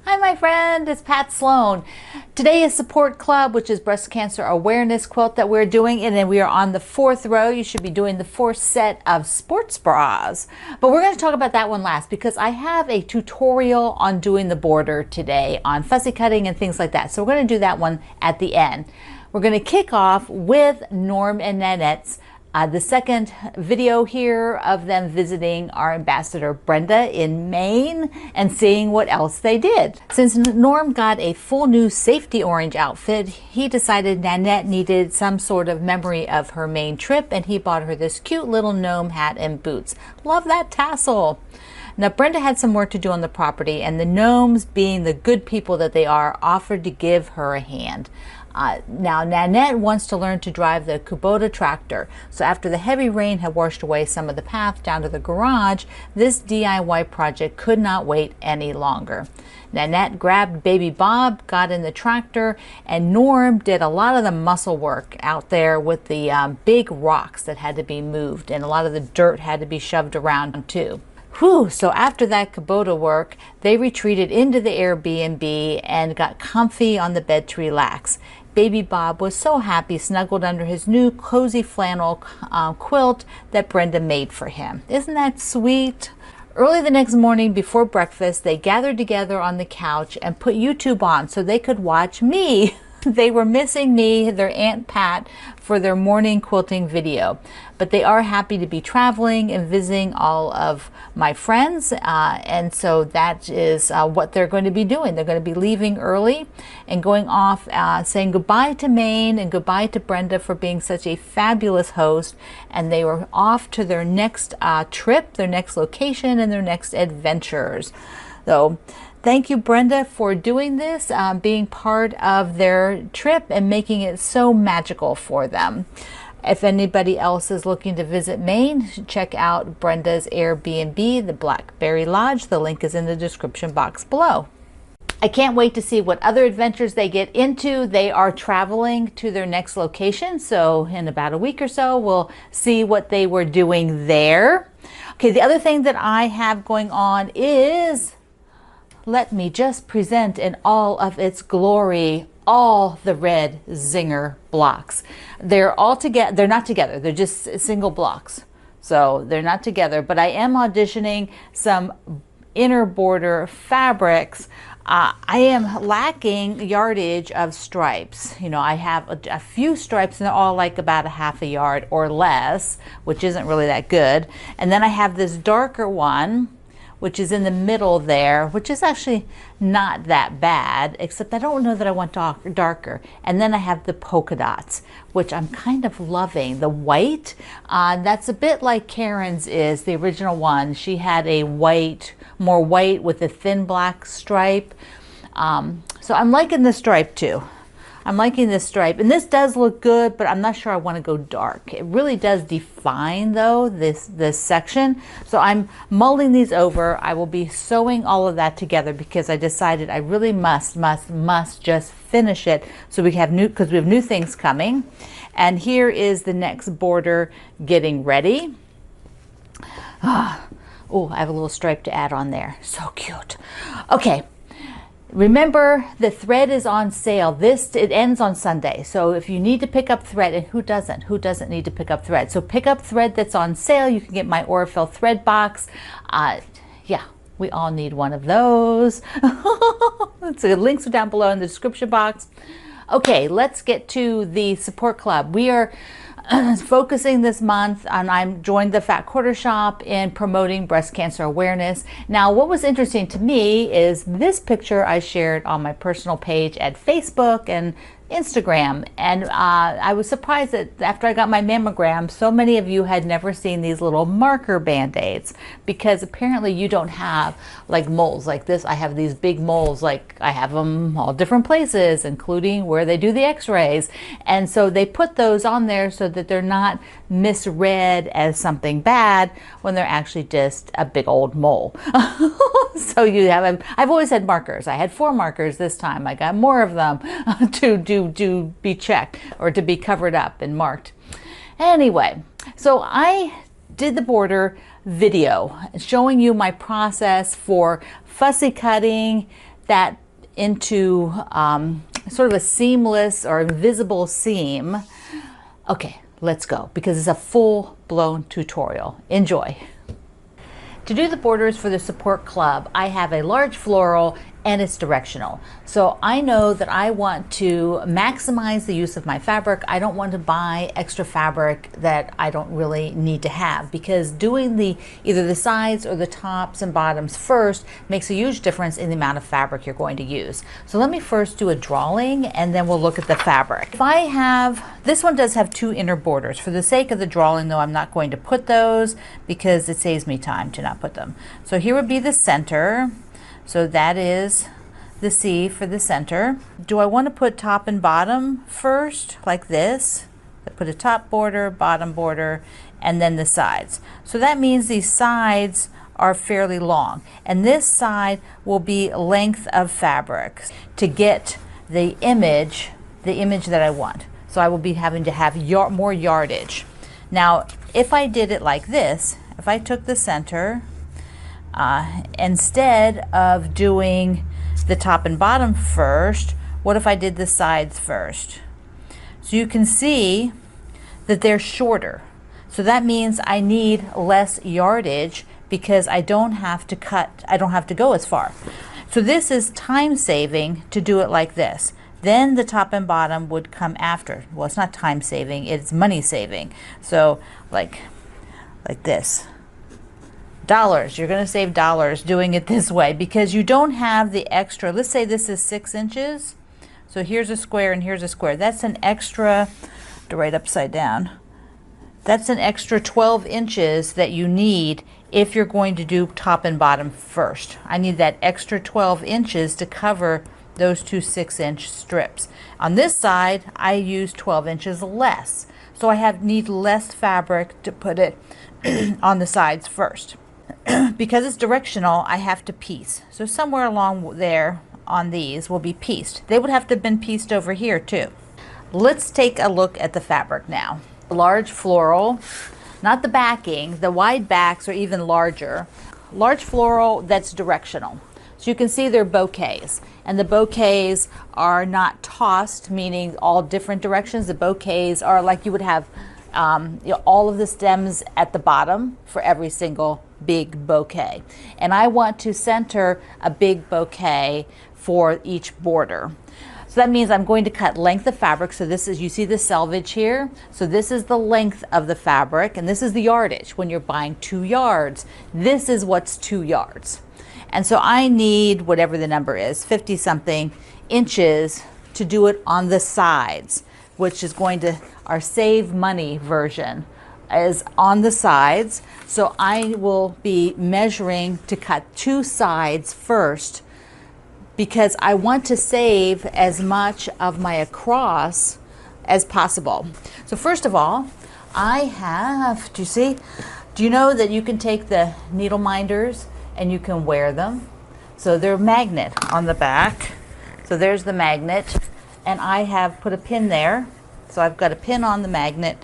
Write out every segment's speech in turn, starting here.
Hi, my friend, it's Pat Sloan. Today is Support Club, which is breast cancer awareness quilt that we're doing, and then we are on the 4th row. You should be doing the 4th set of sports bras. But we're going to talk about that one last because I have a tutorial on doing the border today on fussy cutting and things like that. So we're going to do that one at the end. We're going to kick off with Norm and Nanette's the second video here of them visiting our ambassador Brenda in Maine and seeing what else they did. Since Norm got a full new safety orange outfit, he decided Nanette needed some sort of memory of her Maine trip, and he bought her this cute little gnome hat and boots. Love that tassel. Now Brenda had some work to do on the property, and the gnomes, being the good people that they are, offered to give her a hand. Now Nanette wants to learn to drive the Kubota tractor, so after the heavy rain had washed away some of the path down to the garage, this DIY project could not wait any longer. Nanette grabbed baby Bob, got in the tractor, and Norm did a lot of the muscle work out there with the big rocks that had to be moved, and a lot of the dirt had to be shoved around too. Whew, so after that Kubota work, they retreated into the AirBNB and got comfy on the bed to relax. Baby Bob was so happy, snuggled under his new cozy flannel quilt that Brenda made for him. Isn't that sweet? Early the next morning before breakfast, they gathered together on the couch and put YouTube on so they could watch me. They were missing me, their Aunt Pat, for their morning quilting video. But they are happy to be traveling and visiting all of my friends, and so that is what they're going to be doing. They're going to be leaving early and going off, saying goodbye to Maine and goodbye to Brenda for being such a fabulous host, and they were off to their next trip, their next location, and their next adventures. So thank you, Brenda, for doing this, being part of their trip and making it so magical for them. If anybody else is looking to visit Maine, check out Brenda's AirBNB, the BlackBerry Lodge. The link is in the description box below. I can't wait to see what other adventures they get into. They are traveling to their next location, so in about a week or so, we'll see what they were doing there. Okay, the other thing that I have going on is, let me just present in all of its glory all the red Zinger blocks. They're all together. They're not together. They're just single blocks. So they're not together, but I am auditioning some inner border fabrics. I am lacking yardage of stripes. You know, I have a few stripes and they're all like about a half a yard or less, which isn't really that good. And then I have this darker one, which is in the middle there, which is actually not that bad, except I don't know that I want darker. And then I have the polka dots, which I'm kind of loving. The white, that's a bit like Karen's is, the original one. She had a white, more white with a thin black stripe. So I'm liking the stripe too. I'm liking this stripe, and this does look good, but I'm not sure I want to go dark. It really does define though this section. So I'm mulling these over. I will be sewing all of that together because I decided I really must just finish it so we have because we have new things coming. And here is the next border getting ready. Oh, I have a little stripe to add on there. So cute. Okay. Remember, the thread is on sale. It ends on Sunday. So if you need to pick up thread, and who doesn't? Who doesn't need to pick up thread? So pick up thread that's on sale. You can get my Aurifil thread box. Yeah, we all need one of those. So the links are down below in the description box. Okay, let's get to the support club. We are focusing this month, and I'm joined the Fat Quarter Shop in promoting breast cancer awareness. Now, what was interesting to me is this picture I shared on my personal page at Facebook and Instagram, and I was surprised that after I got my mammogram, so many of you had never seen these little marker band-aids, because apparently you don't have like moles like this. I have these big moles, like I have them all different places, including where they do the x-rays, and so they put those on there so that they're not misread as something bad when they're actually just a big old mole. So you have, I've always had markers. I had 4 markers this time. I got more of them to be checked or to be covered up and marked. Anyway, so I did the border video showing you my process for fussy cutting that into sort of a seamless or invisible seam. Okay, let's go, because it's a full-blown tutorial. Enjoy. To do the borders for the support club, I have a large floral and it's directional. So I know that I want to maximize the use of my fabric. I don't want to buy extra fabric that I don't really need to have, because doing either the sides or the tops and bottoms first makes a huge difference in the amount of fabric you're going to use. So let me first do a drawing and then we'll look at the fabric. If I have, this one does have 2 inner borders. For the sake of the drawing though, I'm not going to put those because it saves me time to not put them. So here would be the center. So that is the C for the center. Do I want to put top and bottom first, like this? I put a top border, bottom border, and then the sides. So that means these sides are fairly long. And this side will be length of fabric to get the image that I want. So I will be having to have more yardage. Now, if I did it like this, if I took the center, instead of doing the top and bottom first, what if I did the sides first? So you can see that they're shorter. So that means I need less yardage because I don't have to cut, I don't have to go as far. So this is time saving to do it like this. Then the top and bottom would come after. Well, it's not time saving, it's money saving. So like this. Dollars, you're going to save dollars doing it this way because you don't have the extra. Let's say this is 6 inches. So here's a square and here's a square. That's an extra, to write upside down. That's an extra 12 inches that you need if you're going to do top and bottom first. I need that extra 12 inches to cover those 2 6-inch strips. On this side, I use 12 inches less. So I need less fabric to put it on the sides first. Because it's directional, I have to piece. So somewhere along there on these will be pieced. They would have to have been pieced over here too. Let's take a look at the fabric now. Large floral, not the backing, the wide backs are even larger. Large floral that's directional. So you can see they're bouquets, and the bouquets are not tossed, meaning all different directions. The bouquets are like you would have all of the stems at the bottom for every single big bouquet. And I want to center a big bouquet for each border. So that means I'm going to cut length of fabric. So this is, you see the selvage here? So this is the length of the fabric, and this is the yardage. When you're buying 2 yards, this is what's 2 yards. And so I need whatever the number is, 50 something inches to do it on the sides, which is going to, our save money version is on the sides. So I will be measuring to cut 2 sides first because I want to save as much of my across as possible. So first of all, I have, do you know that you can take the needle minders and you can wear them? So they're magnet on the back. So there's the magnet, and I have put a pin there. So I've got a pin on the magnet,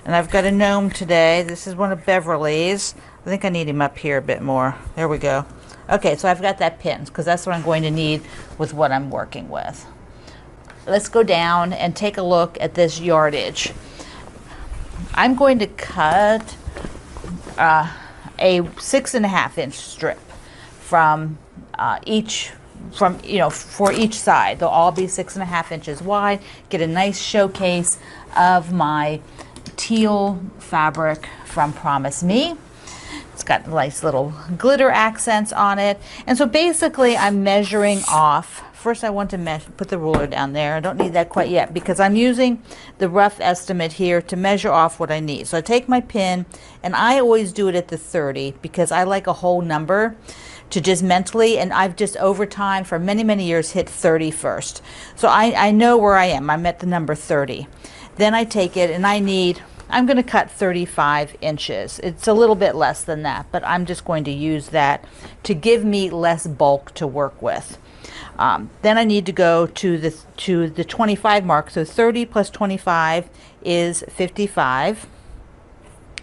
and I've got a gnome today. This is one of Beverly's. I think I need him up here a bit more. There we go. Okay, so I've got that pin because that's what I'm going to need with what I'm working with. Let's go down and take a look at this yardage. I'm going to cut a 6.5 inch strip from for each side. They'll all be 6.5 inches wide. Get a nice showcase of my teal fabric from Promise Me. It's got nice little glitter accents on it. And so basically I'm measuring off. First I want to put the ruler down there. I don't need that quite yet because I'm using the rough estimate here to measure off what I need. So I take my pin, and I always do it at the 30 because I like a whole number to just mentally, and I've just over time for many, many years hit 30 first. So I know where I am. I'm at the number 30. Then I take it and I'm going to cut 35 inches. It's a little bit less than that, but I'm just going to use that to give me less bulk to work with. Then I need to go to the 25 mark. So 30 plus 25 is 55.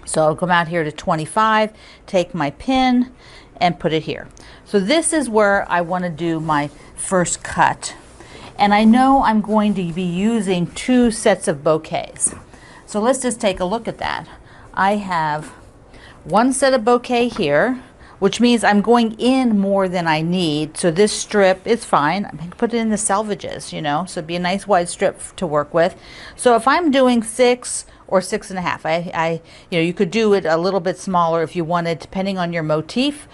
So I'll come out here to 25, take my pin, and put it here. So this is where I want to do my first cut. And I know I'm going to be using 2 sets of bouquets. So let's just take a look at that. I have 1 set of bouquet here, which means I'm going in more than I need. So this strip is fine. I can put it in the selvages, you know, so it'd be a nice wide strip to work with. So if I'm doing 6 or 6.5, you know, you could do it a little bit smaller if you wanted, depending on your motif.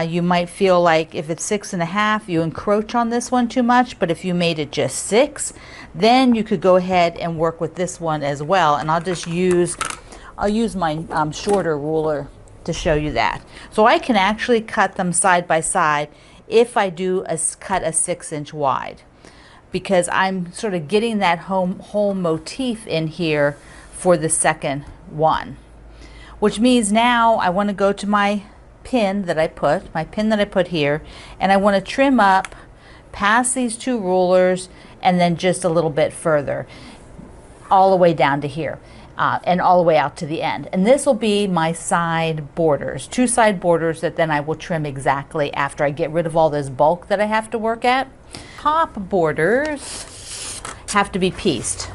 You might feel like if it's 6.5, you encroach on this one too much, but if you made it just 6, then you could go ahead and work with this one as well. And I'll use my shorter ruler to show you that. So I can actually cut them side by side if I do cut a 6-inch wide, because I'm sort of getting that whole motif in here for the second one, which means now I want to go to my pin that I put here, and I want to trim up past these 2 rulers and then just a little bit further all the way down to here. And all the way out to the end. And this will be my side borders, 2 side borders that then I will trim exactly after I get rid of all this bulk that I have to work at. Top borders have to be pieced.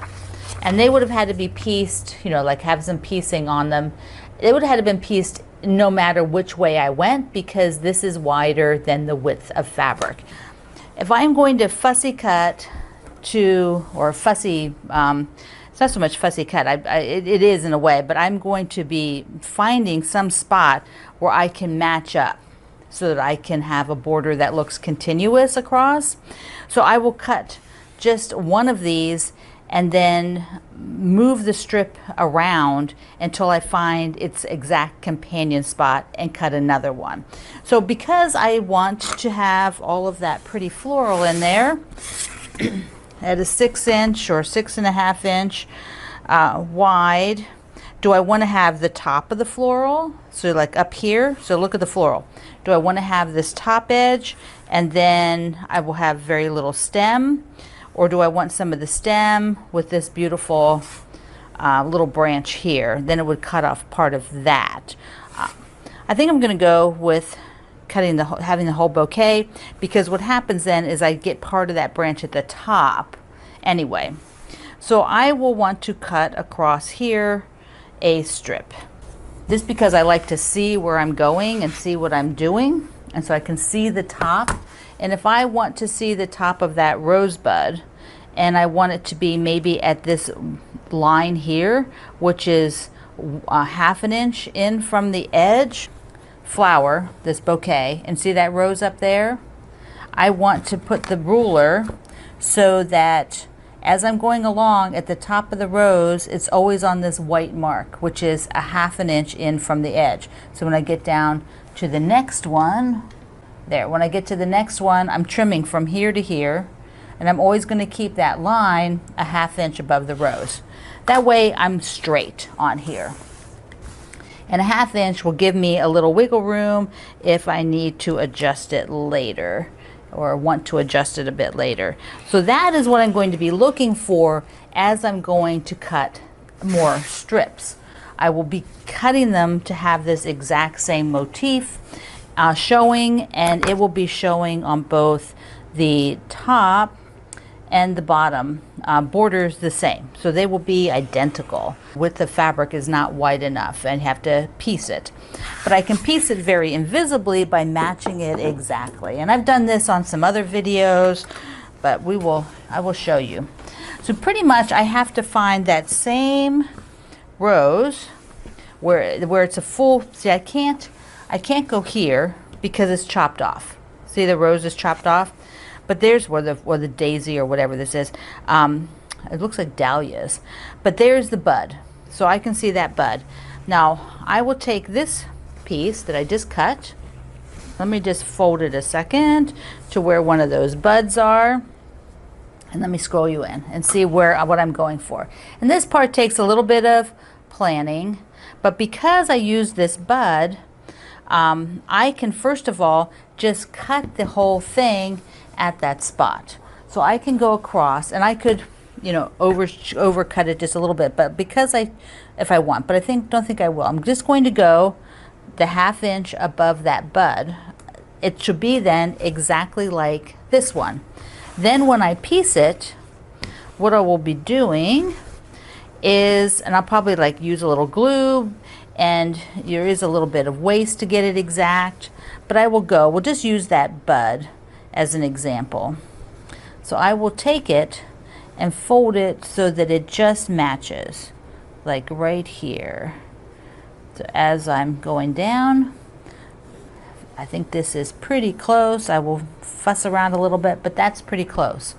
And they would have had to be pieced, you know, like have some piecing on them. They would have had to been pieced no matter which way I went, because this is wider than the width of fabric. If I'm going to fussy cut or fussy, it's not so much fussy cut, it is in a way, but I'm going to be finding some spot where I can match up so that I can have a border that looks continuous across. So I will cut just one of these and then move the strip around until I find its exact companion spot and cut another one. So because I want to have all of that pretty floral in there, at a 6-inch or 6.5-inch wide, do I want to have the top of the floral? So like up here, so look at the floral. Do I want to have this top edge and then I will have very little stem? Or do I want some of the stem with this beautiful little branch here? Then it would cut off part of that. I think I'm going to go with having the whole bouquet, because what happens then is I get part of that branch at the top anyway. So I will want to cut across here a strip. This because I like to see where I'm going and see what I'm doing, and so I can see the top. And if I want to see the top of that rosebud, and I want it to be maybe at this line here, which is 1/2 inch in from the edge flower, this bouquet, and see that rose up there? I want to put the ruler so that as I'm going along at the top of the rose, it's always on this white mark, which is 1/2 inch in from the edge. So when I get down to the next one, when I get to the next one, I'm trimming from here to here, and I'm always going to keep that line 1/2 inch above the rose. That way I'm straight on here. And 1/2 inch will give me a little wiggle room if I need to adjust it later, or want to adjust it a bit later. So that is what I'm going to be looking for as I'm going to cut more strips. I will be cutting them to have this exact same motif showing, and it will be showing on both the top and the bottom borders the same. So they will be identical. Width the fabric is not wide enough and you have to piece it. But I can piece it very invisibly by matching it exactly. And I've done this on some other videos, but I will show you. So pretty much I have to find that same rose where it's a full, see I can't go here because it's chopped off. See, the rose is chopped off. But there's where the daisy or whatever this is. It looks like dahlias. But there's the bud. So I can see that bud. Now I will take this piece that I just cut. Let me just fold it a second to where one of those buds are. And let me scroll you in and see what I'm going for. And this part takes a little bit of planning. But because I used this bud, I can first of all just cut the whole thing at that spot. So I can go across, and I could, you know, overcut it just a little bit, but because if I want, but don't think I will. I'm just going to go the 1/2 inch above that bud. It should be then exactly like this one. Then when I piece it, what I will be doing is, and I'll probably like use a little glue, and there is a little bit of waste to get it exact, but we'll just use that bud as an example. So I will take it and fold it so that it just matches, like right here. So as I'm going down, I think this is pretty close. I will fuss around a little bit, but that's pretty close.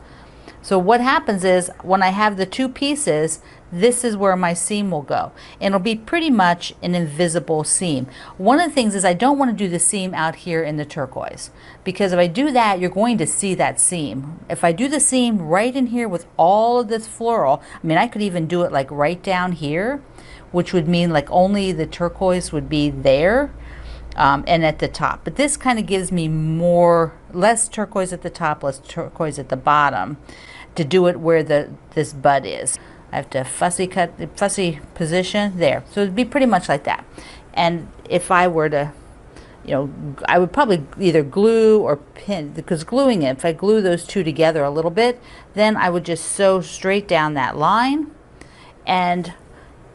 So what happens is when I have the two pieces, this is where my seam will go. And it'll be pretty much an invisible seam. One of the things is I don't want to do the seam out here in the turquoise, because if I do that, you're going to see that seam. If I do the seam right in here with all of this floral, I mean, I could even do it like right down here, which would mean like only the turquoise would be there. And at the top, but this kind of gives me less turquoise at the top, less turquoise at the bottom, to do it where this bud is. I have to fussy position there, so it'd be pretty much like that. And if I were to, I would probably either glue or pin, because gluing it, if I glue those two together a little bit, then I would just sew straight down that line, and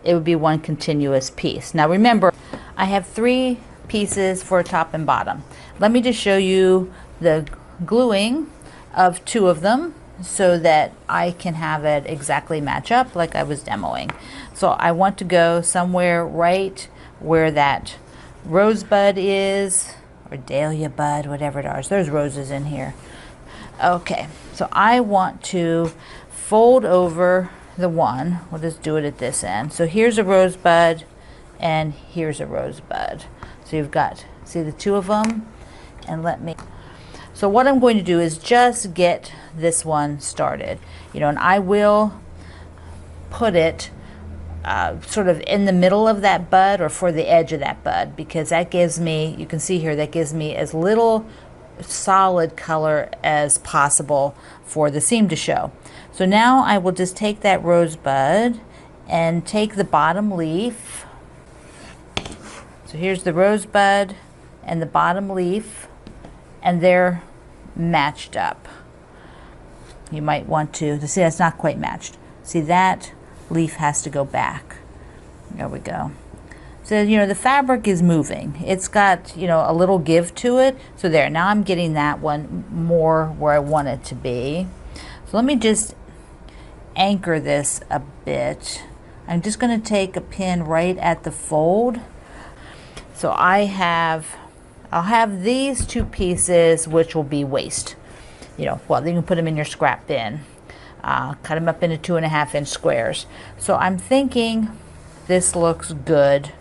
it would be one continuous piece. Now remember, I have 3 pieces for top and bottom. Let me just show you the gluing of 2 of them so that I can have it exactly match up like I was demoing. So I want to go somewhere right where that rosebud is, or dahlia bud, whatever it is. There's roses in here. Okay, so I want to fold over the one. We'll just do it at this end. So here's a rosebud and here's a rosebud. So you've got, see the 2 of them? And so what I'm going to do is just get this one started, and I will put it sort of in the middle of that bud, or for the edge of that bud, because that gives me, you can see here, that gives me as little solid color as possible for the seam to show. So now I will just take that rosebud and take the bottom leaf. So here's the rosebud and the bottom leaf, and they're matched up. You might want to see that's not quite matched. See, that leaf has to go back. There we go. So the fabric is moving. It's got a little give to it. So there, now I'm getting that one more where I want it to be. So let me just anchor this a bit. I'm just going to take a pin right at the fold. So I'll have these 2 pieces, which will be waste. Well, you can put them in your scrap bin. Cut them up into 2.5 inch squares. So I'm thinking this looks good.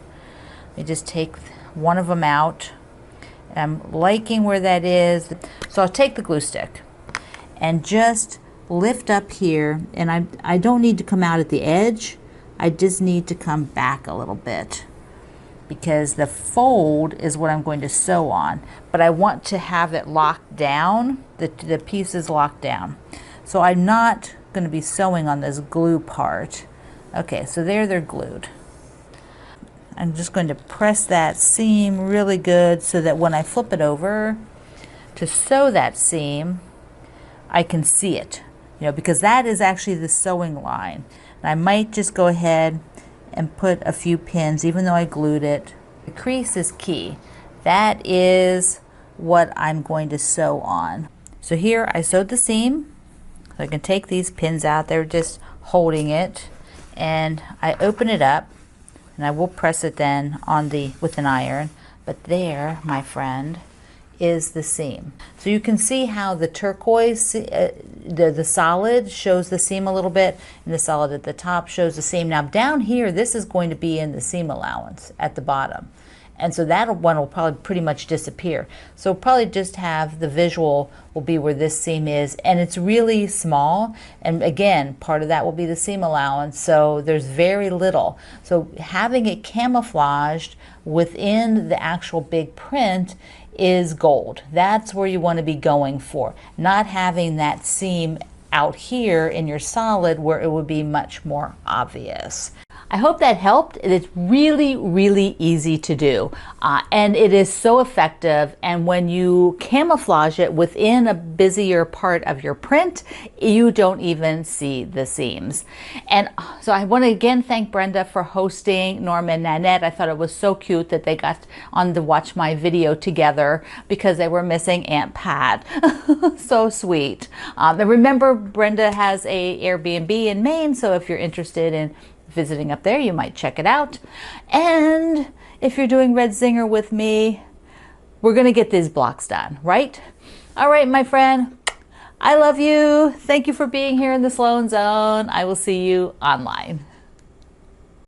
Let me just take one of them out. I'm liking where that is. So I'll take the glue stick and just lift up here, and I don't need to come out at the edge. I just need to come back a little bit, because the fold is what I'm going to sew on, but I want to have it locked down, the pieces locked down. So I'm not going to be sewing on this glue part. Okay, so they're glued. I'm just going to press that seam really good so that when I flip it over to sew that seam, I can see it, because that is actually the sewing line. And I might just go ahead and put a few pins, even though I glued it. The crease is key. That is what I'm going to sew on. So here I sewed the seam. So I can take these pins out. They're just holding it. And I open it up, and I will press it then on with an iron. But there, my friend, is the seam. So you can see how the turquoise, the solid shows the seam a little bit, and the solid at the top shows the seam. Now down here, this is going to be in the seam allowance at the bottom. And so that one will probably pretty much disappear. So probably just have the visual will be where this seam is, and it's really small. And again, part of that will be the seam allowance, so there's very little. So having it camouflaged within the actual big print is gold. That's where you want to be going for, not having that seam out here in your solid where it would be much more obvious. I hope that helped. It's really, really easy to do. And it is so effective. And when you camouflage it within a busier part of your print, you don't even see the seams. And so I want to again thank Brenda for hosting Norma and Nanette. I thought it was so cute that they got on to watch my video together because they were missing Aunt Pat. So sweet. And remember, Brenda has a Airbnb in Maine, so if you're interested in visiting up there, you might check it out. And if you're doing Red Zinger with me, we're gonna get these blocks done, right? All right, my friend, I love you. Thank you for being here in the Sloan Zone. I will see you online.